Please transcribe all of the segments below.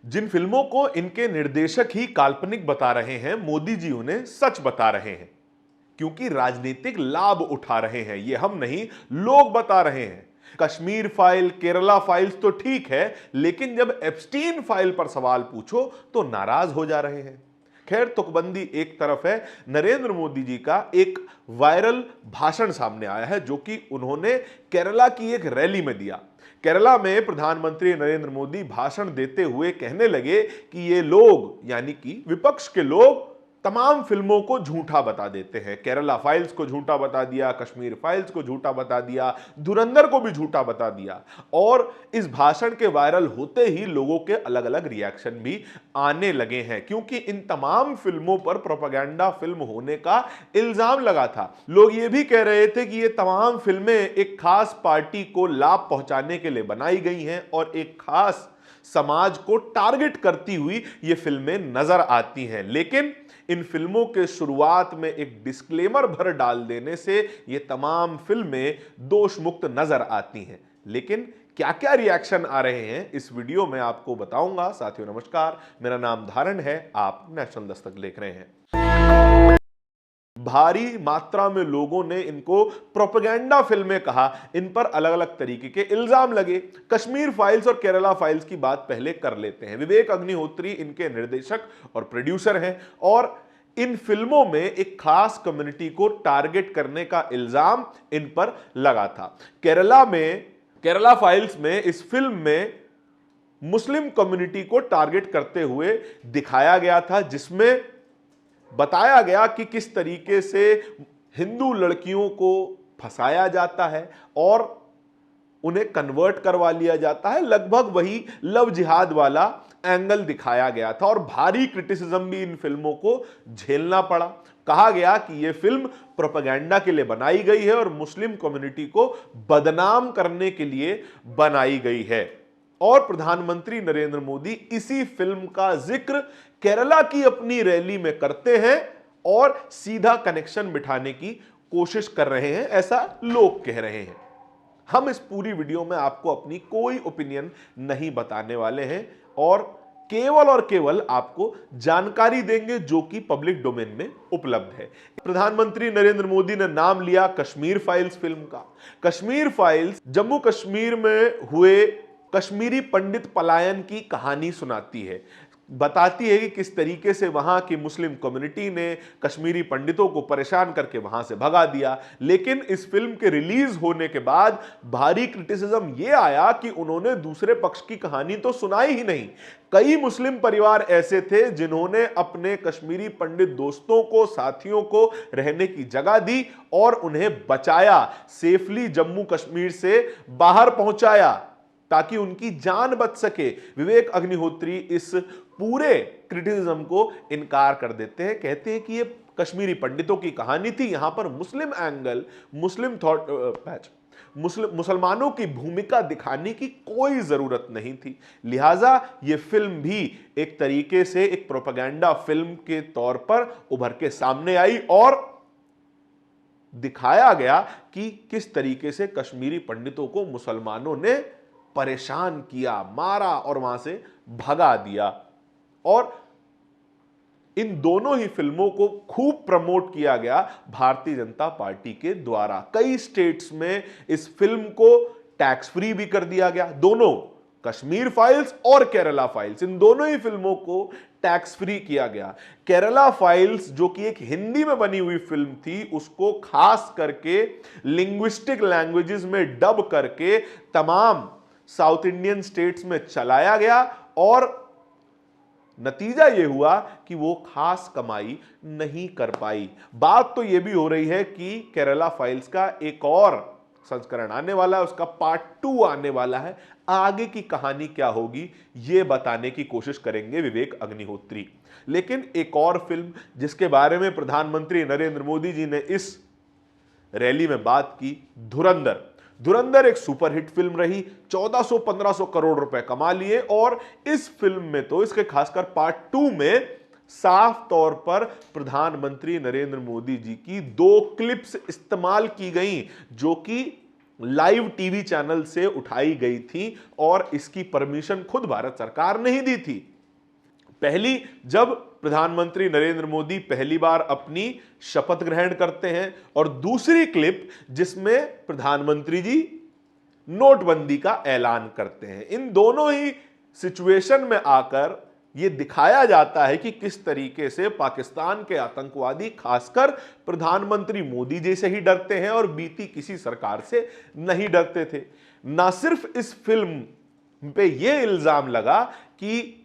जिन फिल्मों को इनके निर्देशक ही काल्पनिक बता रहे हैं, मोदी जी उन्हें सच बता रहे हैं क्योंकि राजनीतिक लाभ उठा रहे हैं। ये हम नहीं, लोग बता रहे हैं। कश्मीर फाइल, केरला फाइल्स तो ठीक है, लेकिन जब एप्स्टीन फाइल पर सवाल पूछो तो नाराज हो जा रहे हैं। खैर, तुकबंदी एक तरफ है, नरेंद्र मोदी जी का एक वायरल भाषण सामने आया है जो कि उन्होंने केरला की एक रैली में दिया। केरला में प्रधानमंत्री नरेंद्र मोदी भाषण देते हुए कहने लगे कि ये लोग, यानी कि विपक्ष के लोग, तमाम फिल्मों को झूठा बता देते हैं। केरला फाइल्स को झूठा बता दिया, कश्मीर फाइल्स को झूठा बता दिया, धुरंधर को भी झूठा बता दिया। और इस भाषण के वायरल होते ही लोगों के अलग अलग रिएक्शन भी आने लगे हैं, क्योंकि इन तमाम फिल्मों पर प्रोपेगेंडा फिल्म होने का इल्जाम लगा था। लोग ये भी कह रहे थे कि ये तमाम फिल्में एक खास पार्टी को लाभ पहुंचाने के लिए बनाई गई हैं और एक खास समाज को टारगेट करती हुई ये फिल्में नजर आती हैं। लेकिन इन फिल्मों के शुरुआत में एक डिस्क्लेमर भर डाल देने से ये तमाम फिल्में दोष मुक्त नजर आती हैं। लेकिन क्या क्या रिएक्शन आ रहे हैं इस वीडियो में आपको बताऊंगा। साथियों नमस्कार, मेरा नाम धारण है, आप नेशनल दस्तक देख रहे हैं। भारी मात्रा में लोगों ने इनको प्रोपेगेंडा फिल्में कहा, इन पर अलग अलग तरीके के इल्जाम लगे। कश्मीर फाइल्स और केरला फाइल्स की बात पहले कर लेते हैं। विवेक अग्निहोत्री इनके निर्देशक और प्रोड्यूसर हैं और इन फिल्मों में एक खास कम्युनिटी को टारगेट करने का इल्जाम इन पर लगा था। केरला फाइल्स में, इस फिल्म में मुस्लिम कम्युनिटी को टारगेट करते हुए दिखाया गया था, जिसमें बताया गया कि किस तरीके से हिंदू लड़कियों को फंसाया जाता है और उन्हें कन्वर्ट करवा लिया जाता है। लगभग वही लव जिहाद वाला एंगल दिखाया गया था और भारी क्रिटिसिज्म भी इन फिल्मों को झेलना पड़ा। कहा गया कि यह फिल्म प्रोपेगेंडा के लिए बनाई गई है और मुस्लिम कम्युनिटी को बदनाम करने के लिए बनाई गई है। और प्रधानमंत्री नरेंद्र मोदी इसी फिल्म का जिक्र केरला की अपनी रैली में करते हैं और सीधा कनेक्शन बिठाने की कोशिश कर रहे हैं, ऐसा लोग कह रहे हैं। हम इस पूरी वीडियो में आपको अपनी कोई ओपिनियन नहीं बताने वाले हैं और केवल आपको जानकारी देंगे जो कि पब्लिक डोमेन में उपलब्ध है। प्रधानमंत्री नरेंद्र मोदी ने नाम लिया कश्मीर फाइल्स फिल्म का। कश्मीर फाइल्स जम्मू कश्मीर में हुए कश्मीरी पंडित पलायन की कहानी सुनाती है, बताती है कि किस तरीके से वहां की मुस्लिम कम्युनिटी ने कश्मीरी पंडितों को परेशान करके वहां से भगा दिया। लेकिन इस फिल्म के रिलीज होने के बाद भारी क्रिटिसिज्म यह आया कि उन्होंने दूसरे पक्ष की कहानी तो सुनाई ही नहीं। कई मुस्लिम परिवार ऐसे थे जिन्होंने अपने कश्मीरी पंडित दोस्तों को, साथियों को रहने की जगह दी और उन्हें बचाया, सेफली जम्मू कश्मीर से बाहर पहुंचाया ताकि उनकी जान बच सके। विवेक अग्निहोत्री इस पूरे क्रिटिसिज्म को इनकार कर देते हैं, कहते हैं कि ये कश्मीरी पंडितों की कहानी थी, यहां पर मुस्लिम एंगल, मुस्लिम थॉट पैच, मुसलमानों की भूमिका दिखाने की कोई जरूरत नहीं थी। लिहाजा यह फिल्म भी एक तरीके से एक प्रोपेगेंडा फिल्म के तौर पर उभर के सामने आई और दिखाया गया कि किस तरीके से कश्मीरी पंडितों को मुसलमानों ने परेशान किया, मारा और वहां से भगा दिया। और इन दोनों ही फिल्मों को खूब प्रमोट किया गया भारतीय जनता पार्टी के द्वारा। कई स्टेट्स में इस फिल्म को टैक्स फ्री भी कर दिया गया। दोनों, कश्मीर फाइल्स और केरला फाइल्स, इन दोनों ही फिल्मों को टैक्स फ्री किया गया। केरला फाइल्स जो कि एक हिंदी में बनी हुई फिल्म थी, उसको खास करके लिंग्विस्टिक लैंग्वेजेस में डब करके तमाम साउथ इंडियन स्टेट्स में चलाया गया और नतीजा यह हुआ कि वो खास कमाई नहीं कर पाई। बात तो यह भी हो रही है कि केरला फाइल्स का एक और संस्करण आने वाला है, उसका पार्ट 2 आने वाला है। आगे की कहानी क्या होगी यह बताने की कोशिश करेंगे विवेक अग्निहोत्री। लेकिन एक और फिल्म जिसके बारे में प्रधानमंत्री नरेंद्र मोदी जी ने इस रैली में बात की, धुरंधर एक सुपरहिट फिल्म रही, 1400-1500 करोड़ रुपए कमा लिए और इस फिल्म में तो, इसके खासकर पार्ट 2 में, साफ तौर पर प्रधानमंत्री नरेंद्र मोदी जी की 2 क्लिप्स इस्तेमाल की गई जो कि लाइव टीवी चैनल से उठाई गई थी और इसकी परमिशन खुद भारत सरकार ने ही दी थी। पहली, जब प्रधानमंत्री नरेंद्र मोदी पहली बार अपनी शपथ ग्रहण करते हैं, और दूसरी क्लिप जिसमें प्रधानमंत्री जी नोटबंदी का ऐलान करते हैं। इन दोनों ही सिचुएशन में आकर यह दिखाया जाता है कि किस तरीके से पाकिस्तान के आतंकवादी खासकर प्रधानमंत्री मोदी जी से ही डरते हैं और बीती किसी सरकार से नहीं डरते थे। ना सिर्फ इस फिल्म पे यह इल्जाम लगा कि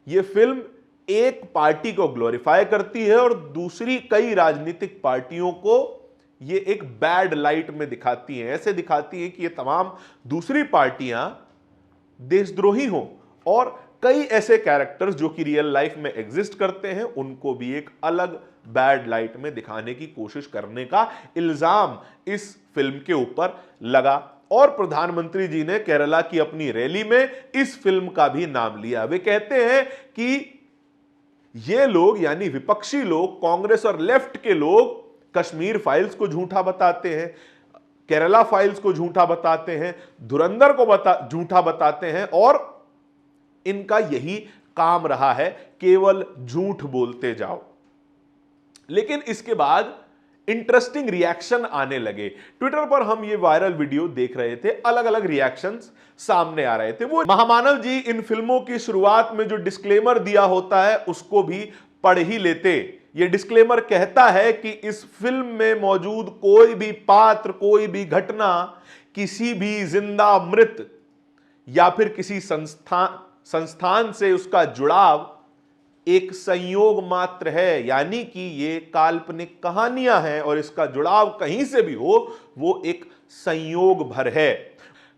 यह फिल्म एक पार्टी को ग्लोरीफाई करती है और दूसरी कई राजनीतिक पार्टियों को यह एक बैड लाइट में दिखाती हैं, ऐसे दिखाती हैं कि ये तमाम दूसरी पार्टियां देशद्रोही हों, और कई ऐसे कैरेक्टर्स जो कि रियल लाइफ में एग्जिस्ट करते हैं उनको भी एक अलग बैड लाइट में दिखाने की कोशिश करने का इल्जाम इस फिल्म के ऊपर लगा। और प्रधानमंत्री जी ने केरला की अपनी रैली में इस फिल्म का भी नाम लिया। वे कहते हैं कि ये लोग, यानी विपक्षी लोग, कांग्रेस और लेफ्ट के लोग कश्मीर फाइल्स को झूठा बताते हैं, केरला फाइल्स को झूठा बताते हैं, धुरंधर को झूठा बताते हैं, और इनका यही काम रहा है, केवल झूठ बोलते जाओ। लेकिन इसके बाद इंटरेस्टिंग रिएक्शन आने लगे। ट्विटर पर हम ये वायरल वीडियो देख रहे थे, अलग अलग रिएक्शंस सामने आ रहे थे। वो महामानव जी इन फिल्मों की शुरुआत में जो डिस्क्लेमर दिया होता है उसको भी पढ़ ही लेते। ये डिस्क्लेमर कहता है कि इस फिल्म में मौजूद कोई भी पात्र, कोई भी घटना किसी भी जिंदा, मृत या फिर किसी संस्थान से उसका जुड़ाव एक संयोग मात्र है, यानी कि ये काल्पनिक कहानियां हैं और इसका जुड़ाव कहीं से भी हो वो एक संयोग भर है।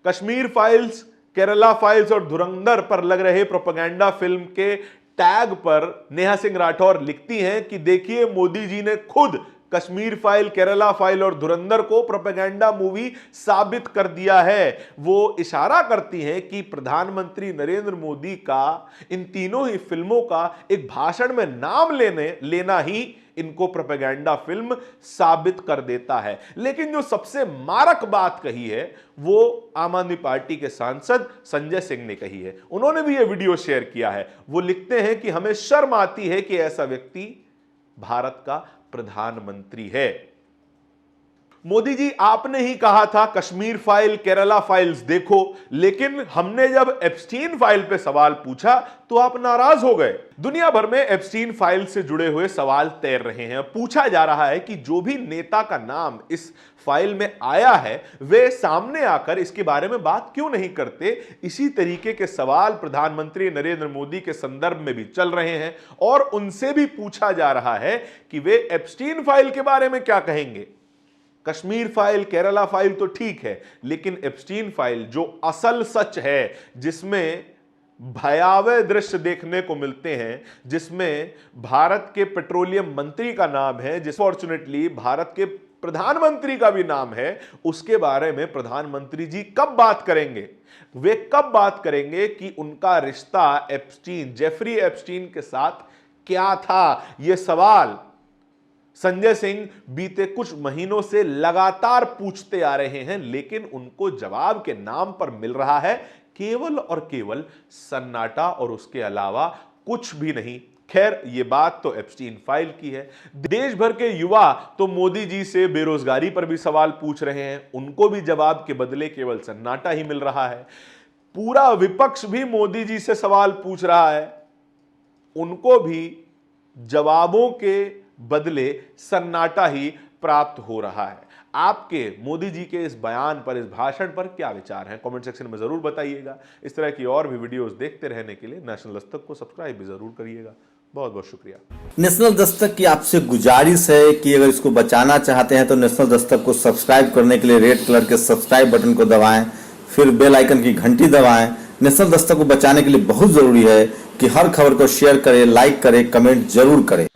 कश्मीर फाइल्स, केरला फाइल्स और धुरंधर पर लग रहे प्रोपेगेंडा फिल्म के टैग पर नेहा सिंह राठौर लिखती हैं कि देखिए, मोदी जी ने खुद कश्मीर फाइल, केरला फाइल और धुरंधर को प्रोपेगेंडा मूवी साबित कर दिया है। वो इशारा करती हैं कि प्रधानमंत्री नरेंद्र मोदी का इन तीनों ही फिल्मों का एक भाषण में नाम लेना ही इनको प्रोपेगेंडा फिल्म साबित कर देता है। लेकिन जो सबसे मारक बात कही है वो आम आदमी पार्टी के सांसद संजय सिंह ने कही है। उन्होंने भी यह वीडियो शेयर किया है। वो लिखते हैं कि हमें शर्म आती है कि ऐसा व्यक्ति भारत का प्रधानमंत्री है। मोदी जी, आपने ही कहा था कश्मीर फाइल, केरला फाइल्स देखो, लेकिन हमने जब एप्स्टीन फाइल पे सवाल पूछा तो आप नाराज हो गए। दुनिया भर में एप्स्टीन फाइल से जुड़े हुए सवाल तैर रहे हैं। पूछा जा रहा है कि जो भी नेता का नाम इस फाइल में आया है वे सामने आकर इसके बारे में बात क्यों नहीं करते। इसी तरीके के सवाल प्रधानमंत्री नरेंद्र मोदी के संदर्भ में भी चल रहे हैं और उनसे भी पूछा जा रहा है कि वे एप्स्टीन फाइल के बारे में क्या कहेंगे। कश्मीर फाइल, केरला फाइल तो ठीक है, लेकिन एप्स्टीन फाइल जो असल सच है, जिसमें भयावह दृश्य देखने को मिलते हैं, जिसमें भारत के पेट्रोलियम मंत्री का नाम है, जिस फॉर्चुनेटली भारत के प्रधानमंत्री का भी नाम है, उसके बारे में प्रधानमंत्री जी कब बात करेंगे। वे कब बात करेंगे कि उनका रिश्ता एप्स्टीन, जेफरी एप्स्टीन के साथ क्या था। यह सवाल संजय सिंह बीते कुछ महीनों से लगातार पूछते आ रहे हैं, लेकिन उनको जवाब के नाम पर मिल रहा है केवल और केवल सन्नाटा और उसके अलावा कुछ भी नहीं। खैर, ये बात तो एप्स्टीन फाइल की है। देश भर के युवा तो मोदी जी से बेरोजगारी पर भी सवाल पूछ रहे हैं, उनको भी जवाब के बदले केवल सन्नाटा ही मिल रहा है। पूरा विपक्ष भी मोदी जी से सवाल पूछ रहा है, उनको भी जवाबों के बदले सन्नाटा ही प्राप्त हो रहा है। आपके मोदी जी के इस बयान पर, इस भाषण पर क्या विचार हैं, कमेंट सेक्शन में जरूर बताइएगा। इस तरह की और भी वीडियोस देखते रहने के लिए नेशनल दस्तक को सब्सक्राइब भी जरूर करिएगा। बहुत बहुत शुक्रिया। नेशनल दस्तक की आपसे गुजारिश है कि अगर इसको बचाना चाहते हैं तो नेशनल दस्तक को सब्सक्राइब करने के लिए रेड कलर के सब्सक्राइब बटन को दबाएं, फिर बेल आइकन की घंटी दबाएं। नेशनल दस्तक को बचाने के लिए बहुत जरूरी है कि हर खबर को शेयर करें, लाइक करें, कमेंट जरूर करें।